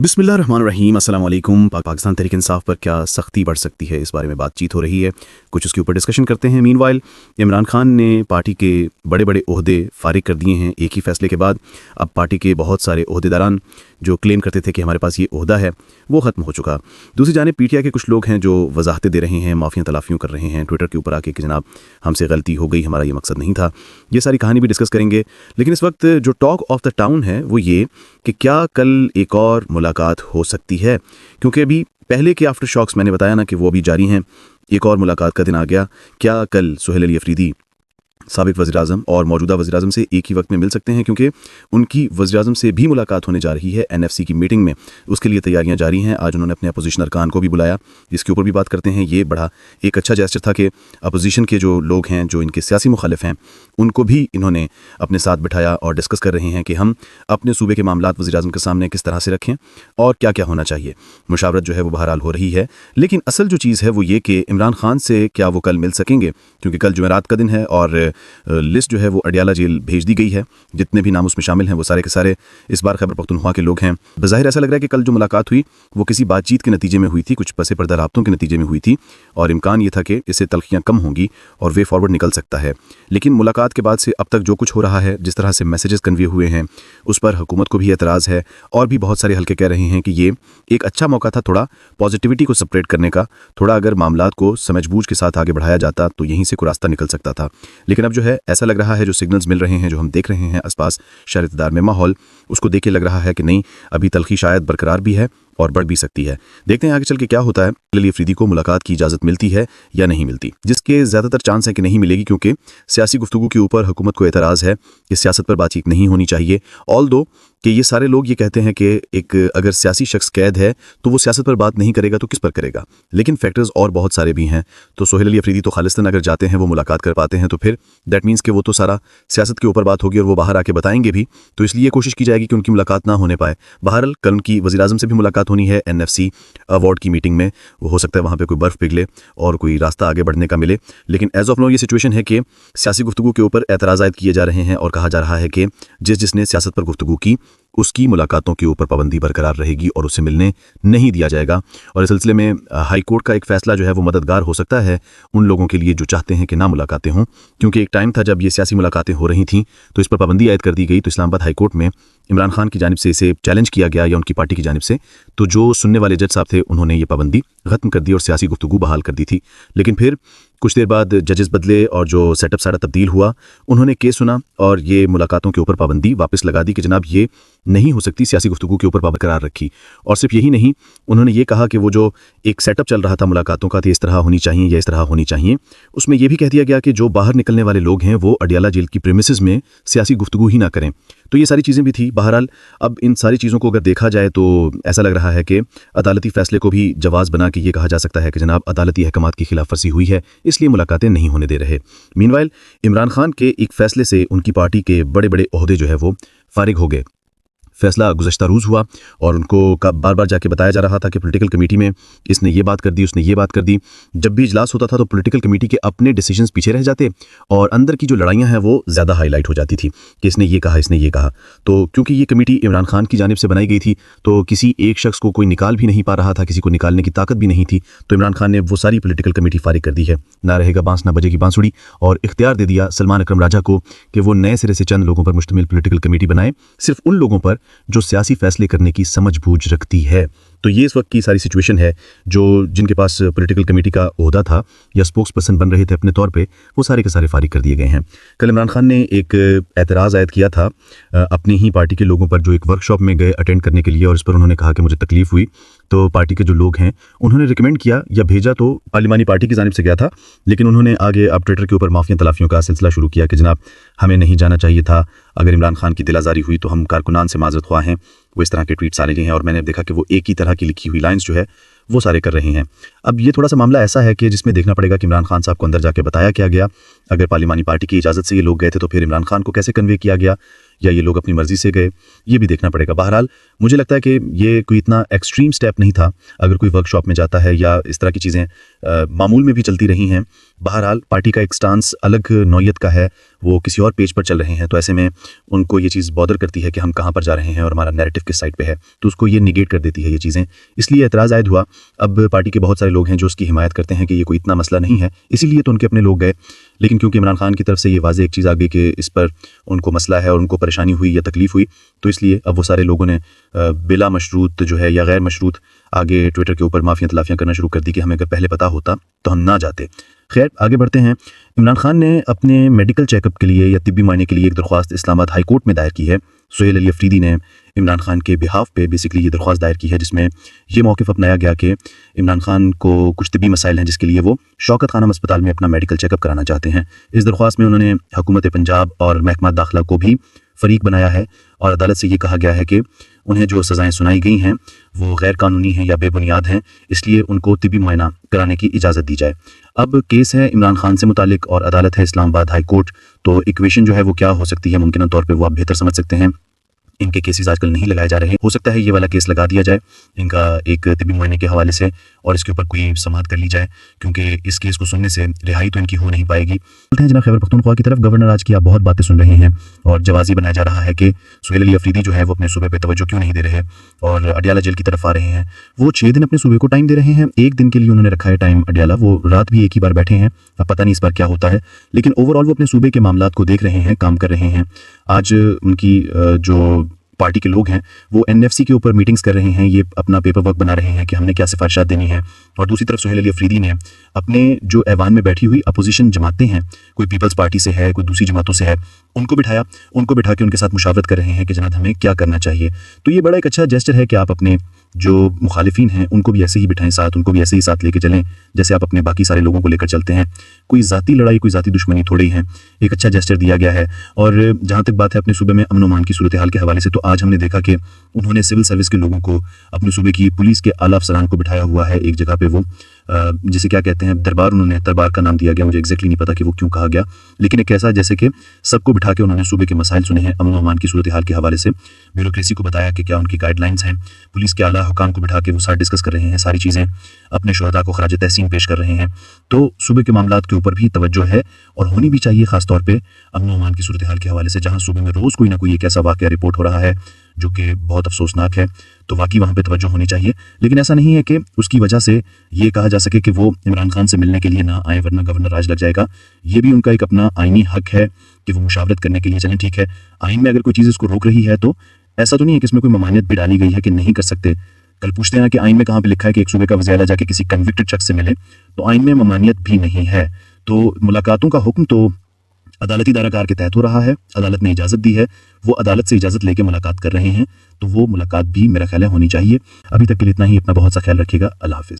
बिस्मिल्लाहिर्रहमानिर्रहीम अस्सलाम वालेकुम। पाकिस्तान तहरीक इंसाफ पर क्या सख्ती बढ़ सकती है, इस बारे में बातचीत हो रही है, कुछ उसके ऊपर डिस्कशन करते हैं। मीनवाइल इमरान खान ने पार्टी के बड़े बड़े ओहदे फारिग कर दिए हैं एक ही फैसले के बाद। अब पार्टी के बहुत सारे ओहदेदारान जो क्लेम करते थे कि हमारे पास ये ओहदा है, वो ख़त्म हो चुका। दूसरी जानिब पीटीआई के कुछ लोग हैं जो वजाहतें दे रहे हैं, माफ़ियाँ तलाफ़ियों कर रहे हैं ट्विटर के ऊपर आके कि जनाब हमसे गलती हो गई, हमारा ये मकसद नहीं था। ये सारी कहानी भी डिस्कस करेंगे। लेकिन इस वक्त जो टॉक ऑफ द टाउन है वो ये कि क्या कल एक और मुलाकात हो सकती है, क्योंकि अभी पहले के आफ्टर शॉक्स मैंने बताया ना कि वो अभी जारी हैं। एक और मुलाकात का दिन आ गया। क्या कल सुहेल अली अफरीदी साबिक वज़ीर-ए-आज़म और मौजूदा वज़ीर-ए-आज़म से एक ही वक्त में मिल सकते हैं, क्योंकि उनकी वज़ीर-ए-आज़म से भी मुलाकात होने जा रही है एनएफसी की मीटिंग में। उसके लिए तैयारियां जारी हैं। आज उन्होंने अपने अपोजिशन अरकान को भी बुलाया, जिसके ऊपर भी बात करते हैं। ये बड़ा एक अच्छा जेस्चर था कि अपोजिशन के जो लोग हैं, जो इनके सियासी मुखालिफ हैं, उनको भी इन्होंने अपने साथ बिठाया और डिस्कस कर रहे हैं कि हम अपने सूबे के मामलात वज़ीर-ए-आज़म के सामने किस तरह से रखें और क्या क्या होना चाहिए। मुशावरत जो है वो बहरहाल हो रही है। लेकिन असल जो चीज़ है वो ये कि इमरान खान से क्या वो कल मिल सकेंगे, क्योंकि कल जुमेरात का दिन है और लिस्ट जो है वो अडियाला जेल भेज दी गई है। जितने भी नाम उसमें शामिल हैं वो सारे के सारे इस बार खैबर पख्तूनख्वा के लोग हैं। बज़ाहिर ऐसा लग रहा है कि कल जो मुलाकात हुई वो किसी बातचीत के नतीजे में हुई थी, कुछ पसे पर्दा राब्तों के नतीजे में हुई थी, और इम्कान ये था कि इससे तलखियाँ कम होंगी और वे फॉरवर्ड निकल सकता है। लेकिन मुलाकात के बाद से अब तक जो कुछ हो रहा है, जिस तरह से मैसेजेस कन्वे हुए हैं, उस पर हुकूमत को भी एतराज़ है और भी बहुत सारे हल्के कह रहे हैं कि ये एक अच्छा मौका था थोड़ा पॉजिटिविटी को सेपरेट करने का। थोड़ा अगर मामलात को समझबूझ के साथ आगे बढ़ाया जाता तो यहीं से कोई रास्ता निकल सकता था। लेकिन अब जो है ऐसा लग रहा है, जो सिग्नल्स मिल रहे हैं, जो हम देख रहे हैं आसपास शहर इक़्तिदार में माहौल, उसको देख के लग रहा है कि नहीं, अभी तलखी शायद बरकरार भी है और बढ़ भी सकती है। देखते हैं आगे चल के क्या होता है। अली अफरीदी को मुलाकात की इजाज़त मिलती है या नहीं मिलती, जिसके ज़्यादातर चांस है कि नहीं मिलेगी, क्योंकि सियासी गुफ्तगू के ऊपर हुकूमत को एतराज़ है कि सियासत पर बातचीत नहीं होनी चाहिए। ऑल दो कि ये सारे लोग ये कहते हैं कि एक अगर सियासी शख्स कैद है तो वो सियासत पर बात नहीं करेगा तो किस पर करेगा। लेकिन फैक्टर्स और बहुत सारे भी हैं। तो सुहेल अली अफरीदी तो खालिस्तान अगर जाते हैं, वो मुलाकात कर पाते हैं, तो फिर दैट मीन्स कि वो तो सारा सियासत के ऊपर बात होगी और वो बाहर आके बताएंगे भी। तो इसलिए कोशिश की जाएगी कि उनकी मुलाकात ना होने पाए। बहरहाल कल उनकी वज़ीर-ए-आज़म से भी मुलाकात होनी है एनएफसी अवार्ड की मीटिंग में। वो हो सकता है वहाँ पर कोई बर्फ़ पिघले और कोई रास्ता आगे बढ़ने का मिले। लेकिन एज ऑफ नाउ ये सिचुएशन है कि सियासी गुफ्तगू के ऊपर एतराज़ आयद किए जा रहे हैं और कहा जा रहा है कि जिसने सियासत पर गुफ्तगू की उसकी मुलाकातों के ऊपर पाबंदी बरकरार रहेगी और उसे मिलने नहीं दिया जाएगा। और इस सिलसिले में हाई कोर्ट का एक फैसला जो है वो मददगार हो सकता है उन लोगों के लिए जो चाहते हैं कि ना मुलाकातें हों, क्योंकि एक टाइम था जब ये सियासी मुलाकातें हो रही थीं तो इस पर पाबंदी आयद कर दी गई। तो इस्लामाबाद हाई कोर्ट में इमरान खान की जानिब से इसे चैलेंज किया गया या उनकी पार्टी की जानिब से, तो जो सुनने वाले जज साहब थे उन्होंने ये पाबंदी ख़त्म कर दी और सियासी गुफ्तगू बहाल कर दी थी। लेकिन फिर कुछ देर बाद जजेस बदले और जो सेटअप सारा तब्दील हुआ, उन्होंने केस सुना और ये मुलाकातों के ऊपर पाबंदी वापस लगा दी कि जनाब ये नहीं हो सकती, सियासी गुफ्तगू के ऊपर बरकरार रखी। और सिर्फ यही नहीं, उन्होंने ये कहा कि वो जो एक सेटअप चल रहा था मुलाकातों का कि इस तरह होनी चाहिए या इस तरह होनी चाहिए, उसमें यह भी कह दिया गया कि जो बाहर निकलने वाले लोग हैं वो अडियाला जेल की प्रीमिसेस में सियासी गुफ्तगू ही ना करें। तो ये सारी चीज़ें भी थी। बहरहाल अब इन सारी चीज़ों को अगर देखा जाए तो ऐसा लग रहा है कि अदालती फैसले को भी जवाज़ बना के ये कहा जा सकता है कि जनाब अदालती अहकामात की खिलाफ वर्जी हुई है, इसलिए मुलाकातें नहीं होने दे रहे। मीनवाइल इमरान खान के एक फैसले से उनकी पार्टी के बड़े बड़े ओहदे जो है वो फारिग हो गए। फैसला गुज़श्ता रोज़ हुआ और उनको बार बार जाके बताया जा रहा था कि पॉलिटिकल कमेटी में इसने ये बात कर दी, उसने ये बात कर दी। जब भी इजलास होता था तो पॉलिटिकल कमेटी के अपने डिसीजंस पीछे रह जाते और अंदर की जो लड़ाइयाँ हैं वो ज़्यादा हाईलाइट हो जाती थी कि इसने ये कहा, इसने ये कहा। तो क्योंकि ये कमेटी इमरान खान की जानिब से बनाई गई थी तो किसी एक शख्स को कोई निकाल भी नहीं पा रहा था, किसी को निकालने की ताकत भी नहीं थी। तो इमरान खान ने वो सारी पॉलिटिकल कमेटी फारिग कर दी है। ना रहेगा बांस ना बजेगी बांसुड़ी, और इख्तियार दे दिया सलमान अकरम राजा को कि वो नए सिरे से चंद लोगों पर मुश्तमिल पॉलिटिकल कमेटी बनाए, सिर्फ उन लोगों पर जो सियासी फैसले करने की समझ बूझ रखती है। तो ये इस वक्त की सारी सिचुएशन है। जो जिनके पास पॉलिटिकल कमेटी का ओहदा था या स्पोक्स पर्सन बन रहे थे अपने तौर पे, वो सारे के सारे फारिग कर दिए गए हैं। कल इमरान खान ने एक एतराज़ आयद किया था अपनी ही पार्टी के लोगों पर, जो एक वर्कशॉप में गए अटेंड करने के लिए, और इस पर उन्होंने कहा कि मुझे तकलीफ़ हुई। तो पार्टी के जो लोग हैं उन्होंने रिकमेंड किया या भेजा तो पार्लिमानी पार्टी की जानिब से गया था, लेकिन उन्होंने आगे अब ट्विटर के ऊपर माफिया तलाफियों का सिलसिला शुरू किया कि जनाब हमें नहीं जाना चाहिए था, अगर इमरान खान की दिलाजारी हुई तो हम कारकुनान से माजरत ख्वाह हैं। वो इस तरह के ट्वीट्स आ रहे हैं और मैंने देखा कि वो एक ही तरह की लिखी हुई लाइन्स जो है वो सारे कर रहे हैं। अब ये थोड़ा सा मामला ऐसा है कि जिसमें देखना पड़ेगा कि इमरान खान साहब को अंदर जाके बताया क्या गया। अगर पार्लिमानी पार्टी की इजाज़त से ये लोग गए थे तो फिर इमरान खान को कैसे कन्वे किया गया, या ये लोग अपनी मर्जी से गए, ये भी देखना पड़ेगा। बहरहाल मुझे लगता है कि ये कोई इतना एक्सट्रीम स्टेप नहीं था। अगर कोई वर्कशॉप में जाता है या इस तरह की चीज़ें मामूल में भी चलती रही हैं। बहरहाल पार्टी का एक स्टांस अलग नौयत का है, वो किसी और पेज पर चल रहे हैं, तो ऐसे में उनको ये चीज़ बॉदर करती है कि हम कहाँ पर जा रहे हैं और हमारा नैरेटिव किस साइड पे है, तो उसको ये निगेट कर देती है ये चीज़ें, इसलिए एतराज़ आयद हुआ। अब पार्टी के बहुत सारे लोग हैं जो उसकी हिमायत करते हैं कि ये कोई इतना मसला नहीं है, इसीलिए तो उनके अपने लोग गए। लेकिन क्योंकि इमरान खान की तरफ से ये वाज़ेह एक चीज़ आ गई कि इस पर उनको मसला है और उनको परेशानी हुई या तकलीफ़ हुई, तो इसलिए अब वो सारे लोगों ने बिला मशरूत जो है या गैर मशरूत आगे ट्विटर के ऊपर माफ़ियाँ तलाफ़ियाँ करना शुरू कर दी कि हमें अगर पहले पता होता तो हम ना जाते। खैर आगे बढ़ते हैं। इमरान खान ने अपने मेडिकल चेकअप के लिए या तिब्बी मायने के लिए एक दरख्वास्त इस्लामाबाद हाई कोर्ट में दायर की है। सुहेल अली अफरीदी ने इमरान खान के बिहाफ पे बेसिकली ये दरख्वास्त दायर की है, जिसमें ये मौक़िफ़ अपनाया गया कि इमरान खान को कुछ तिब्बी मसाइल हैं जिसके लिए वो शौकत खानम अस्पताल में अपना मेडिकल चेकअप कराना चाहते हैं। इस दरख्वास्त में उन्होंने हुकूमत पंजाब और महकमा दाखिला को भी फ़रीक बनाया है और अदालत से ये कहा गया है कि उन्हें जो सज़ाएँ सुनाई गई हैं वो गैर कानूनी हैं या बेबुनियाद हैं, इसलिए उनको तिब्बी मुआयना कराने की इजाज़त दी जाए। अब केस है इमरान खान से मुतालिक और अदालत है इस्लामाबाद हाई कोर्ट, तो इक्वेशन जो है वो क्या हो सकती है मुमकिन तौर पे वो आप बेहतर समझ सकते हैं। इनके केसेस आजकल नहीं लगाए जा रहे, हो सकता है ये वाला केस लगा दिया जाए इनका एक तिब्बी मुआयने के हवाले से और इसके ऊपर कोई समाअत कर ली जाए, क्योंकि इस केस को सुनने से रिहाई तो इनकी हो नहीं पाएगी। चलते हैं जनाब खैबर पख्तूनख्वा की तरफ। गवर्नर आज की आप बहुत बातें सुन रहे हैं और जवाज़ी बनाया जा रहा है कि सुहेल अली अफरीदी जो है वो अपने सूबे पर तवज्जो क्यों नहीं दे रहे और अडियाला जेल की तरफ आ रहे हैं। वो 6 दिन अपने सूबे को टाइम दे रहे हैं, 1 दिन के लिए उन्होंने रखा है टाइम अडियाला, वो रात भी एक ही बार बैठे हैं। अब पता नहीं इस बार क्या होता है, लेकिन ओवरऑल वो अपने सूबे के मामलात को देख रहे हैं, काम कर रहे हैं। आज उनकी जो पार्टी के लोग हैं वो एनएफसी के ऊपर मीटिंग्स कर रहे हैं, ये अपना पेपर वर्क बना रहे हैं कि हमने क्या सिफारिशात देनी है। और दूसरी तरफ सुहेल अली अफरीदी ने अपने जो ऐवान में बैठी हुई अपोजिशन जमातें हैं, कोई पीपल्स पार्टी से है, कोई दूसरी जमातों से है, उनको बिठा के उनके साथ मुशावरत कर रहे हैं कि जनाब हमें क्या करना चाहिए। तो ये बड़ा एक अच्छा जेस्चर है कि आप अपने जो मुखालिफिन हैं उनको भी ऐसे ही बिठाएं साथ, उनको भी ऐसे ही साथ लेके चलें जैसे आप अपने बाकी सारे लोगों को लेकर चलते हैं। कोई ज़ाती लड़ाई, कोई ज़ाती दुश्मनी थोड़ी है, एक अच्छा जेस्चर दिया गया है। और जहाँ तक बात है अपने सूबे में अमन अमान की सूरत हाल के हवाले से, तो आज हमने देखा कि उन्होंने सिविल सर्विस के लोगों को, अपने सूबे की पुलिस के आला अफसरान को बिठाया हुआ है एक जगह पे, वो जिसे क्या कहते हैं दरबार, उन्होंने दरबार का नाम दिया गया, मुझे एग्जैक्टली नहीं पता कि वो क्यों कहा गया, लेकिन एक ऐसा जैसे कि सबको बिठा के उन्होंने सूबे के मसाइल सुने हैं, अमन अमान की सूरत हाल के हवाले से ब्यूरोक्रेसी को बताया कि क्या उनकी गाइडलाइंस हैं, पुलिस के आला हुकाम को बिठा के वो साथ डिस्कस कर रहे हैं, सारी चीज़ें अपने शुहदा को खराज तहसीन पेश कर रहे हैं। तो सूबे के मामलात के ऊपर भी तवज्जो है और होनी भी चाहिए, खासतौर पर अमन अमान की सूरत हाल के हवाले से, जहाँ सूबे में रोज़ कोई ना कोई एक ऐसा वाक़या रिपोर्ट हो रहा है जो कि बहुत अफसोसनाक है, तो वाकई वहाँ पे तवज्जो होनी चाहिए। लेकिन ऐसा नहीं है कि उसकी वजह से ये कहा जा सके कि वो इमरान खान से मिलने के लिए ना आए वरना गवर्नर राज लग जाएगा। ये भी उनका एक अपना आईनी हक है कि वो मुशावरत करने के लिए चलें। ठीक है, आइन में अगर कोई चीज़ इसको रोक रही है तो ऐसा तो नहीं है कि इसमें कोई ममानियत भी डाली गई है कि नहीं कर सकते। कल पूछते हैं कि आइन में कहाँ पे लिखा है कि एक सूबे का वज़ीर-ए-आला जाके किसी कन्विक्टेड शख्स से मिले, तो आइन में ममानियत भी नहीं है। तो मुलाकातों का हुक्म तो अदालती दायरा के तहत हो रहा है, अदालत ने इजाज़त दी है, वो अदालत से इजाज़त लेके मुलाकात कर रहे हैं, तो वो मुलाकात भी मेरा ख्याल है होनी चाहिए। अभी तक के लिए इतना ही, अपना बहुत सा ख्याल रखिएगा। अल्लाह हाफ़िज़।